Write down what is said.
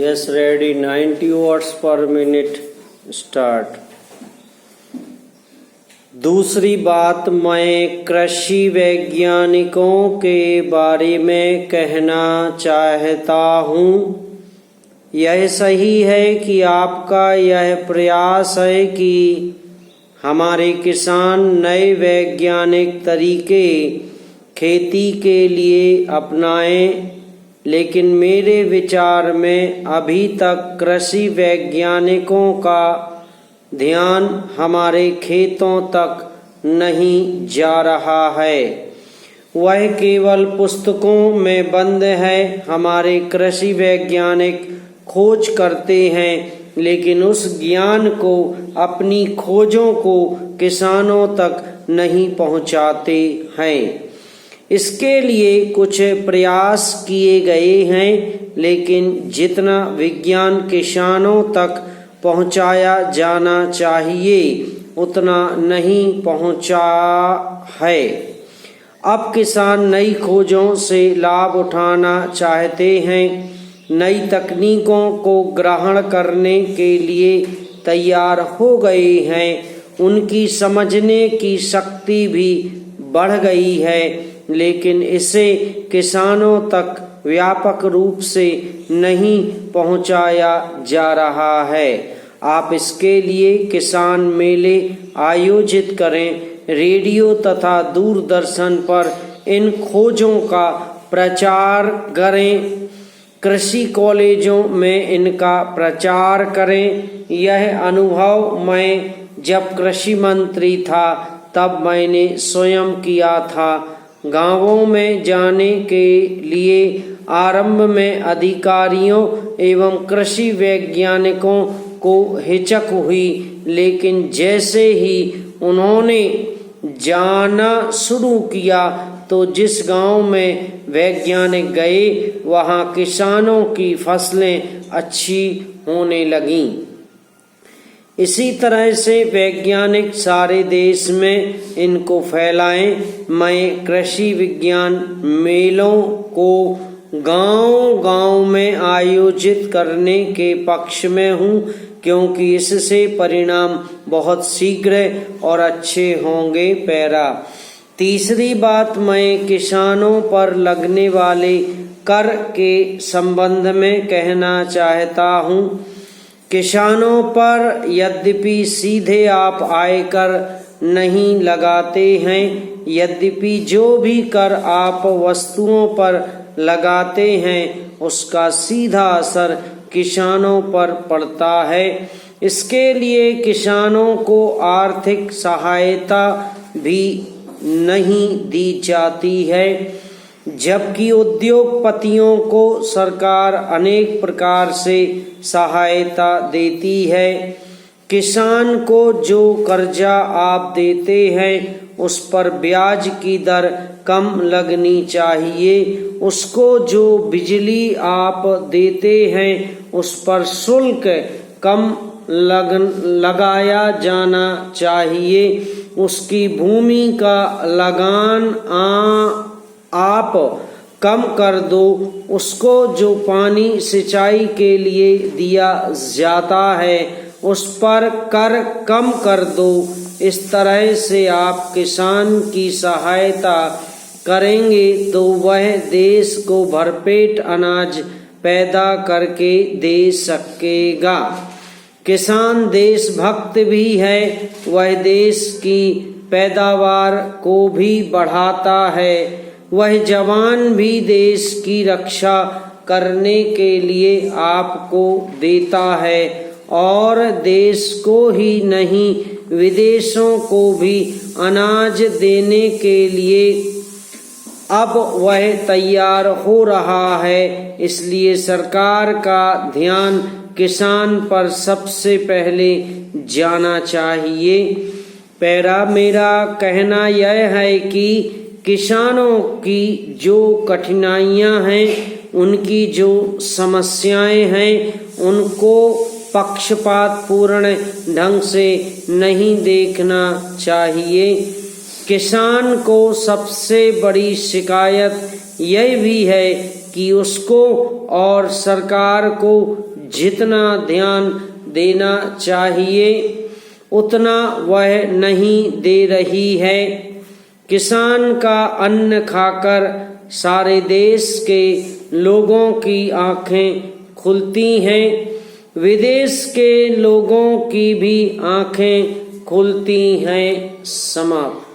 Yes, ready. 90 watts per minute. Start. दूसरी बात, मैं कृषि वैज्ञानिकों के बारे में कहना चाहता हूँ। यह सही है कि आपका यह प्रयास है कि हमारे किसान नए वैज्ञानिक तरीके खेती के लिए अपनाएं, लेकिन मेरे विचार में अभी तक कृषि वैज्ञानिकों का ध्यान हमारे खेतों तक नहीं जा रहा है। वह केवल पुस्तकों में बंद है। हमारे कृषि वैज्ञानिक खोज करते हैं, लेकिन उस ज्ञान को, अपनी खोजों को किसानों तक नहीं पहुंचाते हैं। इसके लिए कुछ प्रयास किए गए हैं, लेकिन जितना विज्ञान किसानों तक पहुंचाया जाना चाहिए उतना नहीं पहुंचा है। अब किसान नई खोजों से लाभ उठाना चाहते हैं, नई तकनीकों को ग्रहण करने के लिए तैयार हो गए हैं। उनकी समझने की शक्ति भी बढ़ गई है, लेकिन इसे किसानों तक व्यापक रूप से नहीं पहुंचाया जा रहा है। आप इसके लिए किसान मेले आयोजित करें, रेडियो तथा दूरदर्शन पर इन खोजों का प्रचार करें, कृषि कॉलेजों में इनका प्रचार करें। यह अनुभव मैं जब कृषि मंत्री था तब मैंने स्वयं किया था। गांवों में जाने के लिए आरंभ में अधिकारियों एवं कृषि वैज्ञानिकों को हिचक हुई, लेकिन जैसे ही उन्होंने जाना शुरू किया तो जिस गांव में वैज्ञानिक गए वहां किसानों की फसलें अच्छी होने लगीं। इसी तरह से वैज्ञानिक सारे देश में इनको फैलाएं। मैं कृषि विज्ञान मेलों को गांव-गांव में आयोजित करने के पक्ष में हूं, क्योंकि इससे परिणाम बहुत शीघ्र और अच्छे होंगे। पैरा। तीसरी बात, मैं किसानों पर लगने वाले कर के संबंध में कहना चाहता हूं। किसानों पर यद्यपि सीधे आप आयकर नहीं लगाते हैं, यद्यपि जो भी कर आप वस्तुओं पर लगाते हैं उसका सीधा असर किसानों पर पड़ता है। इसके लिए किसानों को आर्थिक सहायता भी नहीं दी जाती है, जबकि उद्योगपतियों को सरकार अनेक प्रकार से सहायता देती है। किसान को जो कर्जा आप देते हैं उस पर ब्याज की दर कम लगनी चाहिए। उसको जो बिजली आप देते हैं उस पर शुल्क कम लगाया जाना चाहिए। उसकी भूमि का लगान आप कम कर दो। उसको जो पानी सिंचाई के लिए दिया जाता है उस पर कर कम कर दो। इस तरह से आप किसान की सहायता करेंगे तो वह देश को भरपेट अनाज पैदा करके दे सकेगा। किसान देशभक्त भी है। वह देश की पैदावार को भी बढ़ाता है। वह जवान भी देश की रक्षा करने के लिए आपको देता है और देश को ही नहीं विदेशों को भी अनाज देने के लिए अब वह तैयार हो रहा है। इसलिए सरकार का ध्यान किसान पर सबसे पहले जाना चाहिए। पैरा। मेरा कहना यह है कि किसानों की जो कठिनाइयां हैं, उनकी जो समस्याएं हैं, उनको पक्षपात पूर्ण ढंग से नहीं देखना चाहिए। किसान को सबसे बड़ी शिकायत यह भी है कि उसको और सरकार को जितना ध्यान देना चाहिए उतना वह नहीं दे रही है। किसान का अन्न खाकर सारे देश के लोगों की आंखें खुलती हैं, विदेश के लोगों की भी आंखें खुलती हैं। समाप्त।